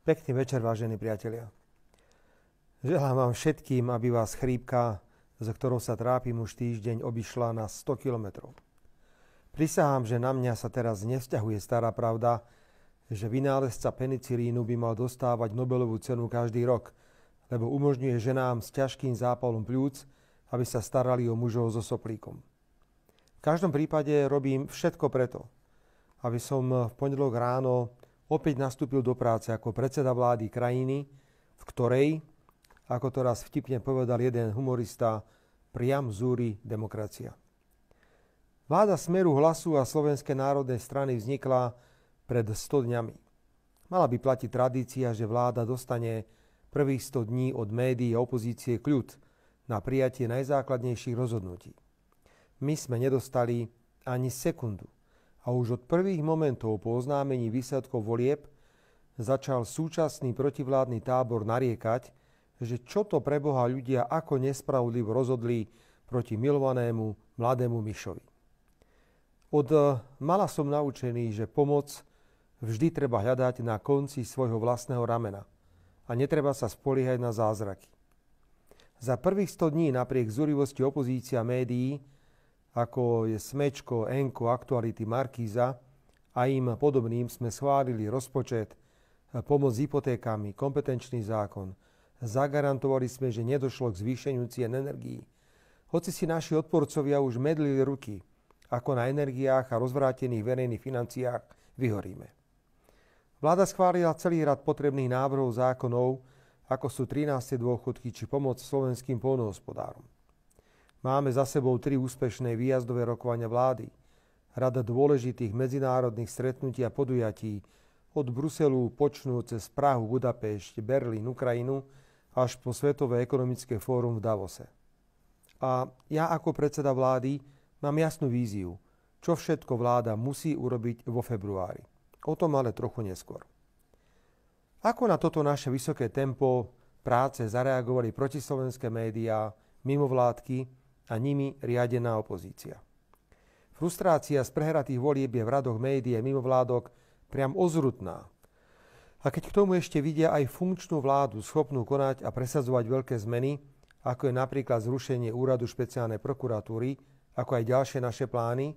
Pekný večer, vážení priatelia. Želám vám všetkým, aby vás chrípka, za ktorou sa trápim už týždeň, obišla na 100 kilometrov. Prisahám, že na mňa sa teraz nevzťahuje stará pravda, že vynálezca penicilínu by mal dostávať Nobelovú cenu každý rok, lebo umožňuje ženám s ťažkým zápalom pľúc, aby sa starali o mužov so soplíkom. V každom prípade robím všetko preto, aby som v pondelok ráno opäť nastúpil do práce ako predseda vlády krajiny, v ktorej, ako to raz vtipne povedal jeden humorista, priam zúri demokracia. Vláda Smeru, Hlasu a Slovenskej národnej strany vznikla pred 100 dňami. Mala by platiť tradícia, že vláda dostane prvých 100 dní od médií a opozície kľud na prijatie najzákladnejších rozhodnutí. My sme nedostali ani sekundu. A už od prvých momentov po oznámení výsledkov volieb začal súčasný protivládny tábor nariekať, že čo to pre Boha ľudia ako nespravodlivo rozhodli proti milovanému mladému Mišovi. Od mala som naučený, že pomoc vždy treba hľadať na konci svojho vlastného ramena a netreba sa spoliehať na zázraky. Za prvých 100 dní napriek zúrivosti opozícia médií, ako je Smečko, Enko, Aktuality, Markíza a im podobným, sme schválili rozpočet, pomoc s hypotékami, kompetenčný zákon. Zagarantovali sme, že nedošlo k zvýšeniu cien energií. Hoci si naši odporcovia už medlili ruky, ako na energiách a rozvrátených verejných financiách vyhoríme. Vláda schválila celý rad potrebných návrhov zákonov, ako sú 13. dôchodky či pomoc slovenským poľnohospodárom. Máme za sebou 3 úspešné výjazdové rokovania vlády, rada dôležitých medzinárodných stretnutí a podujatí od Bruselu počnúť cez Prahu, Budapešť, Berlín, Ukrajinu až po Svetové ekonomické fórum v Davose. A ja ako predseda vlády mám jasnú víziu, čo všetko vláda musí urobiť vo februári. O tom ale trochu neskôr. Ako na toto naše vysoké tempo práce zareagovali protislovenské médiá, mimovládky a nimi riadená opozícia. Frustrácia z prehratých volieb je v radoch médií a mimovládok priam ozrutná. A keď k tomu ešte vidia aj funkčnú vládu schopnú konať a presadzovať veľké zmeny, ako je napríklad zrušenie úradu špeciálnej prokuratúry, ako aj ďalšie naše plány,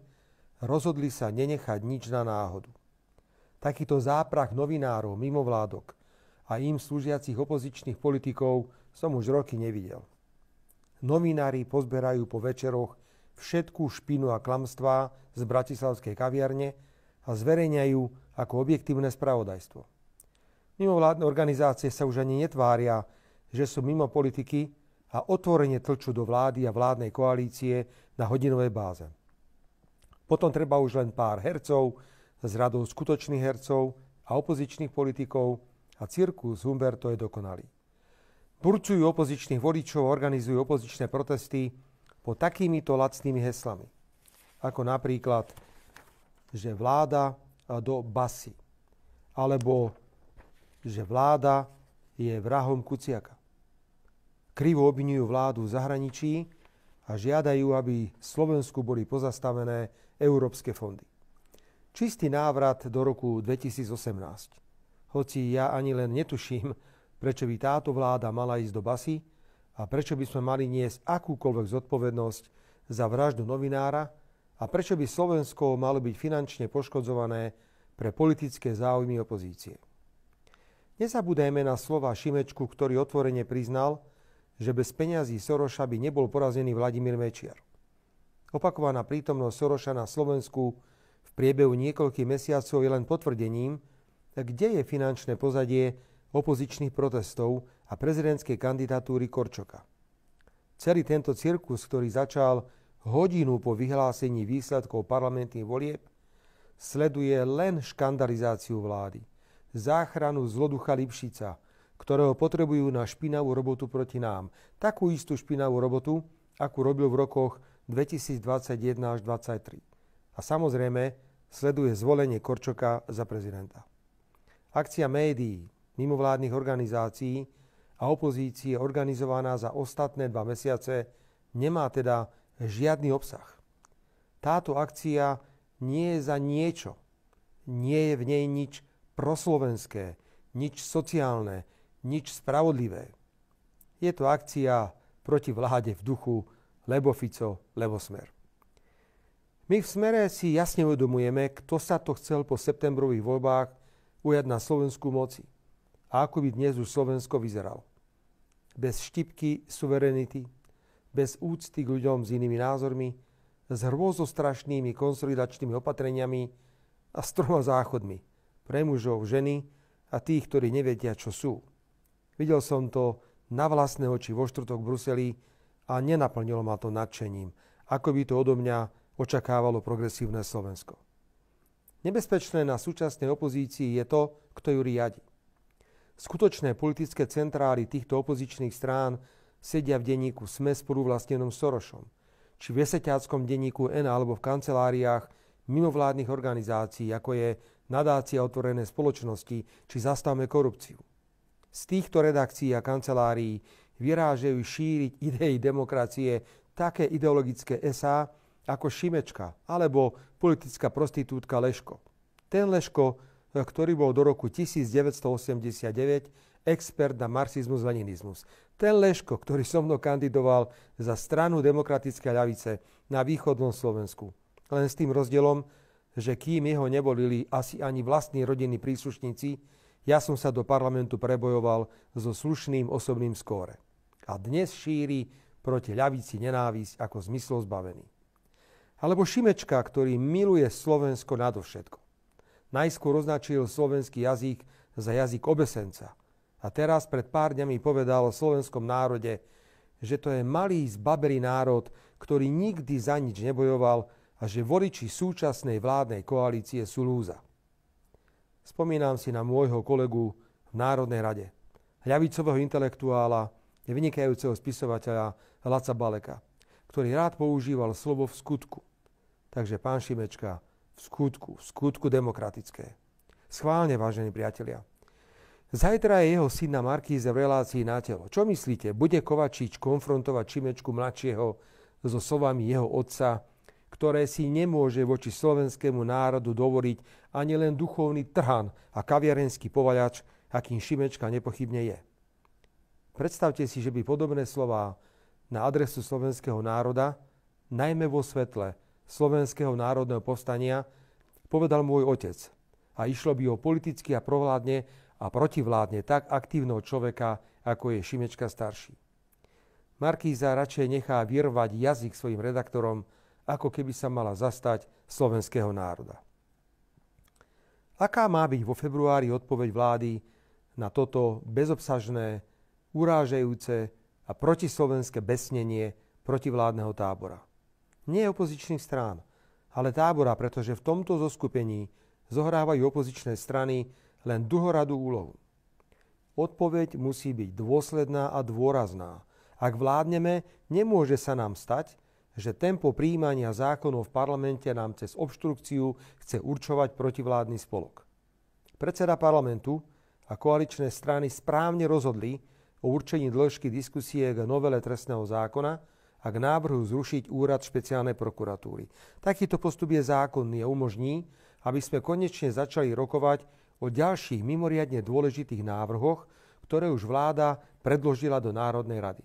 rozhodli sa nenechať nič na náhodu. Takýto záprah novinárov, mimovládok a im slúžiacich opozičných politikov som už roky nevidel. Novinári pozberajú po večeroch všetkú špinu a klamstvá z bratislavskej kaviarne a zverejňajú ako objektívne spravodajstvo. Mimovládne organizácie sa už ani netvária, že sú mimo politiky a otvorene tlčú do vlády a vládnej koalície na hodinovej báze. Potom treba už len pár hercov s radou skutočných hercov a opozičných politikov a cirkus Humberto je dokonalý. Burcujú opozičných voličov, organizujú opozičné protesty pod takýmito lacnými heslami. Ako napríklad, že vláda do basy. Alebo, že vláda je vrahom Kuciaka. Krivo obviňujú vládu v zahraničí a žiadajú, aby Slovensku boli pozastavené európske fondy. Čistý návrat do roku 2018. Hoci ja ani len netuším, prečo by táto vláda mala ísť do basy a prečo by sme mali niesť akúkoľvek zodpovednosť za vraždu novinára a prečo by Slovensko malo byť finančne poškodzované pre politické záujmy opozície. Nezabúdajme na slova Šimečku, ktorý otvorene priznal, že bez peňazí Soroša by nebol porazený Vladimír Mečiar. Opakovaná prítomnosť Soroša na Slovensku v priebehu niekoľkých mesiacov je len potvrdením, kde je finančné pozadie opozičných protestov a prezidentskej kandidatúry Korčoka. Celý tento cirkus, ktorý začal hodinu po vyhlásení výsledkov parlamentných volieb, sleduje len škandalizáciu vlády, záchranu zloducha Lipšica, ktorého potrebujú na špinavú robotu proti nám. Takú istú špinavú robotu, akú robil v rokoch 2021 až 2023. A samozrejme sleduje zvolenie Korčoka za prezidenta. Akcia médií, mimovládnych organizácií a opozície organizovaná za ostatné 2 mesiace nemá teda žiadny obsah. Táto akcia nie je za niečo. Nie je v nej nič proslovenské, nič sociálne, nič spravodlivé. Je to akcia proti vláde v duchu lebo Fico, lebo Smer. My v Smere si jasne uvedomujeme, kto sa to chcel po septembrových voľbách ujať na Slovensku moci a ako by dnes už Slovensko vyzeralo. Bez štipky suverenity, bez úcty k ľuďom s inými názormi, s hrôzostrašnými konsolidačnými opatreniami a s 3 záchodmi pre mužov, ženy a tých, ktorí nevedia, čo sú. Videl som to na vlastné oči vo štvrtok v Bruseli a nenaplnilo ma to nadšením, ako by to odo mňa očakávalo progresívne Slovensko. Nebezpečné na súčasnej opozícii je to, kto ju riadi. Skutočné politické centrály týchto opozičných strán sedia v denníku SME spoluvlastnenom Sorošom, či v eseťáckom denníku N alebo v kanceláriách mimovládnych organizácií, ako je Nadácia otvorené spoločnosti či Zastavme korupciu. Z týchto redakcií a kancelárií vyrážajú šíriť idei demokracie také ideologické esá, ako Šimečka alebo politická prostitútka Leško. Ten Leško, ktorý bol do roku 1989 expert na marxizmus, leninizmus. Ten Leško, ktorý so mnou kandidoval za stranu demokratické ľavice na východnom Slovensku. Len s tým rozdielom, že kým jeho nevolili asi ani vlastní rodinní príslušníci, ja som sa do parlamentu prebojoval so slušným osobným skóre. A dnes šíri proti ľavici nenávisť ako zmyslov zbavený. Alebo Šimečka, ktorý miluje Slovensko nadovšetko. Najskôr označil slovenský jazyk za jazyk obesenca. A teraz pred pár dňami povedal o slovenskom národe, že to je malý zbabelý národ, ktorý nikdy za nič nebojoval a že voliči súčasnej vládnej koalície sú lúza. Spomínam si na môjho kolegu v Národnej rade, ľavicového intelektuála, vynikajúceho spisovateľa Laca Baleka, ktorý rád používal slovo v skutku. Takže pán Šimečka, v skutku demokratické. Schválne, vážení priatelia. Zajtra je jeho syn na Markíze v relácii Na telo. Čo myslíte, bude Kovačič konfrontovať Šimečku mladšieho so slovami jeho otca, ktoré si nemôže voči slovenskému národu dovoliť ani len duchovný trhan a kaviarenský povaľač, akým Šimečka nepochybne je. Predstavte si, že by podobné slová na adresu slovenského národa, najmä vo svetle slovenského národného povstania, povedal môj otec. A išlo by o politicky a provládne a protivládne tak aktívneho človeka, ako je Šimečka starší. Markíza radšej nechá vyrvať jazyk svojim redaktorom, ako keby sa mala zastať slovenského národa. Aká má byť vo februári odpoveď vlády na toto bezobsažné, urážajúce a protislovenské besnenie protivládneho tábora? Nie opozičných strán, ale tábora, pretože v tomto zoskupení zohrávajú opozičné strany len druhoradú úlohu. Odpoveď musí byť dôsledná a dôrazná. Ak vládneme, nemôže sa nám stať, že tempo prijímania zákonov v parlamente nám cez obštrukciu chce určovať protivládny spolok. Predseda parlamentu a koaličné strany správne rozhodli o určení dĺžky diskusie k novele trestného zákona a k návrhu zrušiť úrad špeciálnej prokuratúry. Takýto postup je zákonný a umožní, aby sme konečne začali rokovať o ďalších mimoriadne dôležitých návrhoch, ktoré už vláda predložila do Národnej rady.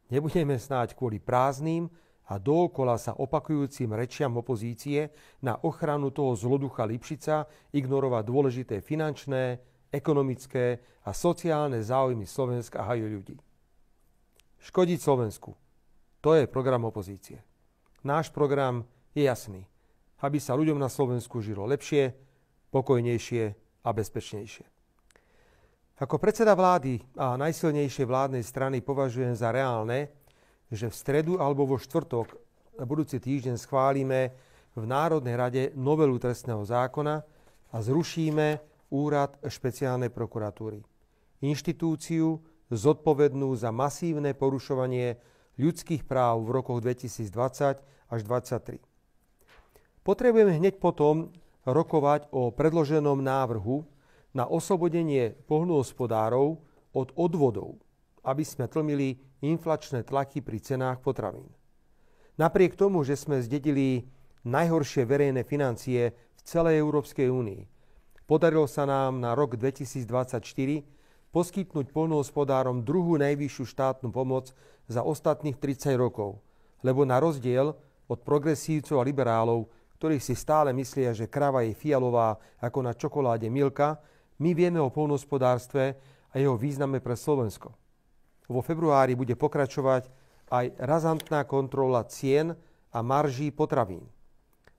Nebudeme snáď kvôli prázdnym a dookola sa opakujúcim rečiam opozície na ochranu toho zloducha Lipšica ignorovať dôležité finančné, ekonomické a sociálne záujmy Slovenska a jej ľudí. Škodiť Slovensku. To je program opozície. Náš program je jasný. Aby sa ľuďom na Slovensku žilo lepšie, pokojnejšie a bezpečnejšie. Ako predseda vlády a najsilnejšej vládnej strany považujem za reálne, že v stredu alebo vo štvrtok budúci týždeň schválime v Národnej rade novelu trestného zákona a zrušíme úrad špeciálnej prokuratúry. Inštitúciu zodpovednú za masívne porušovanie ľudských práv v rokoch 2020 až 2023. Potrebujeme hneď potom rokovať o predloženom návrhu na oslobodenie poľnohospodárov od odvodov, aby sme tlmili inflačné tlaky pri cenách potravín. Napriek tomu, že sme zdedili najhoršie verejné financie v celej Európskej únii, Podarilo sa nám na rok 2024 poskytnúť poľnohospodárom druhú najvyššiu štátnu pomoc za ostatných 30 rokov, lebo na rozdiel od progresívcov a liberálov, ktorí si stále myslia, že krava je fialová ako na čokoláde Milka, my vieme o poľnohospodárstve a jeho význame pre Slovensko. Vo februári bude pokračovať aj razantná kontrola cien a marží potravín.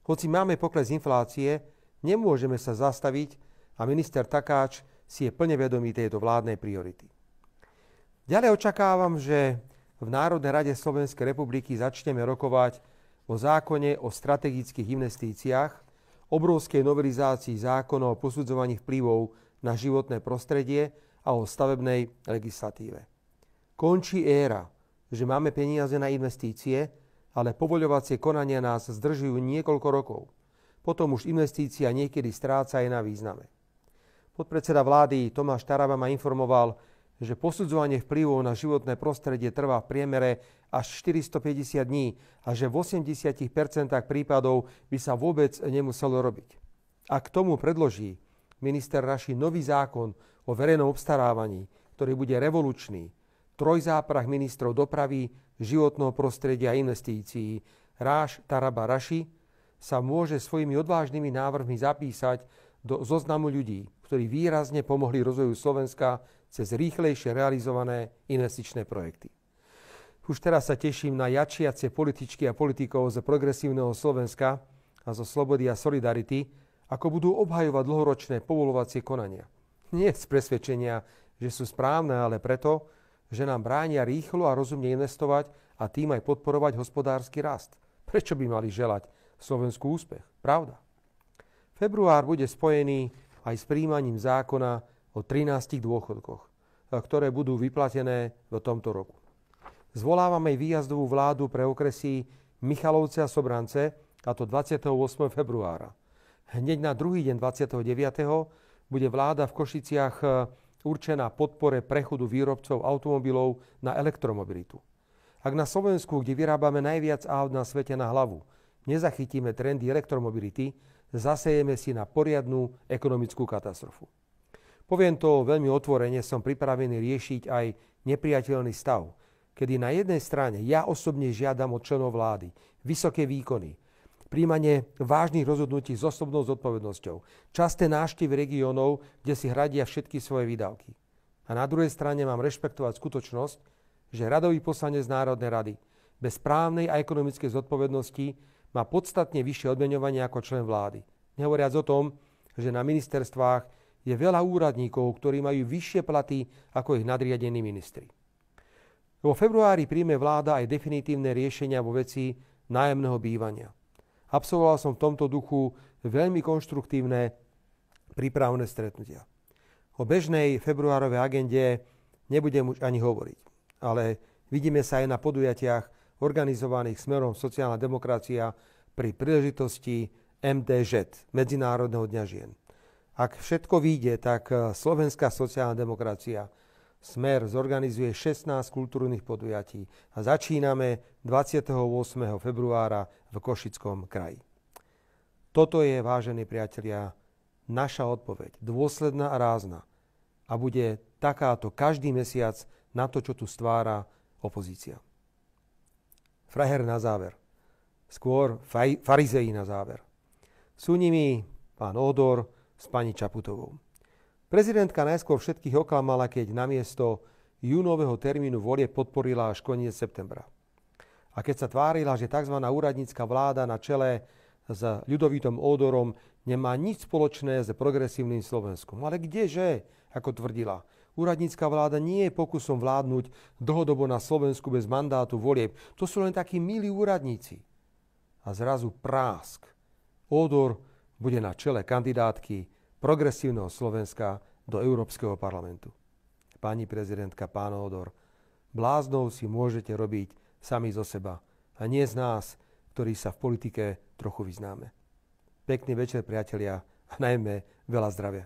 Hoci máme pokles inflácie, nemôžeme sa zastaviť a minister Takáč si je plne vedomý tejto vládnej priority. Ďalej očakávam, že v Národnej rade Slovenskej republiky začneme rokovať o zákone o strategických investíciách, obrovskej novelizácii zákona o posudzovaní vplyvov na životné prostredie a o stavebnej legislatíve. Končí éra, že máme peniaze na investície, ale povoľovacie konania nás zdržujú niekoľko rokov. Potom už investícia niekedy stráca aj na význame. Podpredseda vlády Tomáš Taraba ma informoval, že posudzovanie vplyvov na životné prostredie trvá v priemere až 450 dní a že v 80% prípadov by sa vôbec nemuselo robiť. A k tomu predloží minister Raši nový zákon o verejnom obstarávaní, ktorý bude revolučný, trojzáprah ministrov dopravy, životného prostredia a investícií, Ráš Taraba Raši, sa môže svojimi odvážnymi návrhmi zapísať do zoznamu ľudí, ktorí výrazne pomohli rozvoju Slovenska cez rýchlejšie realizované investičné projekty. Už teraz sa teším na jačiace političky a politikov z progresívneho Slovenska a zo Slobody a Solidarity, ako budú obhajovať dlhoročné povoľovacie konania. Nie z presvedčenia, že sú správne, ale preto, že nám bránia rýchlo a rozumne investovať a tým aj podporovať hospodársky rast. Prečo by mali želať Slovensku úspech? Pravda. Február bude spojený aj s príjmaním zákona o 13 dôchodkoch, ktoré budú vyplatené v tomto roku. Zvolávame výjazdovú vládu pre okresy Michalovce a Sobrance, a to 28. februára. Hneď na druhý deň 29. bude vláda v Košiciach určená podpore prechodu výrobcov automobilov na elektromobilitu. Ak na Slovensku, kde vyrábame najviac aut na svete na hlavu, nezachytíme trendy elektromobility, zasejeme si na poriadnu ekonomickú katastrofu. Poviem to veľmi otvorene, som pripravený riešiť aj nepriateľný stav, kedy na jednej strane ja osobne žiadam od členov vlády vysoké výkony, príjmanie vážnych rozhodnutí s osobnou zodpovednosťou, časté návštevy regiónov, kde si hradia všetky svoje výdavky. A na druhej strane mám rešpektovať skutočnosť, že radový poslanec Národnej rady bez právnej a ekonomickej zodpovednosti má podstatne vyššie odmeňovanie ako člen vlády. Nehovoriac o tom, že na ministerstvách je veľa úradníkov, ktorí majú vyššie platy ako ich nadriadení ministri. Vo februári príjme vláda aj definitívne riešenia vo veci nájomného bývania. Absolvoval som v tomto duchu veľmi konštruktívne prípravné stretnutia. O bežnej februárovej agende nebudem už ani hovoriť, ale vidíme sa aj na podujatiach organizovaných smerom sociálna demokracia pri príležitosti MDŽ, Medzinárodného dňa žien. Ak všetko vyjde, tak Slovenská sociálna demokracia Smer zorganizuje 16 kultúrnych podujatí a začíname 28. februára v Košickom kraji. Toto je, vážení priatelia, naša odpoveď, dôsledná a rázna. A bude takáto každý mesiac na to, čo tu stvára opozícia. Frajer na záver. Skôr farizeji na záver. Sú nimi pán Ódor s pani Čaputovou. Prezidentka najskôr všetkých oklamala, keď namiesto júnového termínu volieb podporila až koniec septembra. A keď sa tvárila, že tzv. Úradnícka vláda na čele s Ľudovítom Ódorom nemá nič spoločné s progresívnym Slovenskom. Ale kdeže, ako tvrdila, úradnícka vláda nie je pokusom vládnuť dlhodobo na Slovensku bez mandátu volieb. To sú len takí milí úradníci. A zrazu prásk. Ódor bude na čele kandidátky progresívneho Slovenska do Európskeho parlamentu. Pani prezidentka, pán Ódor, bláznou si môžete robiť sami zo seba a nie z nás, ktorí sa v politike trochu vyznáme. Pekný večer, priatelia, a najmä veľa zdravia.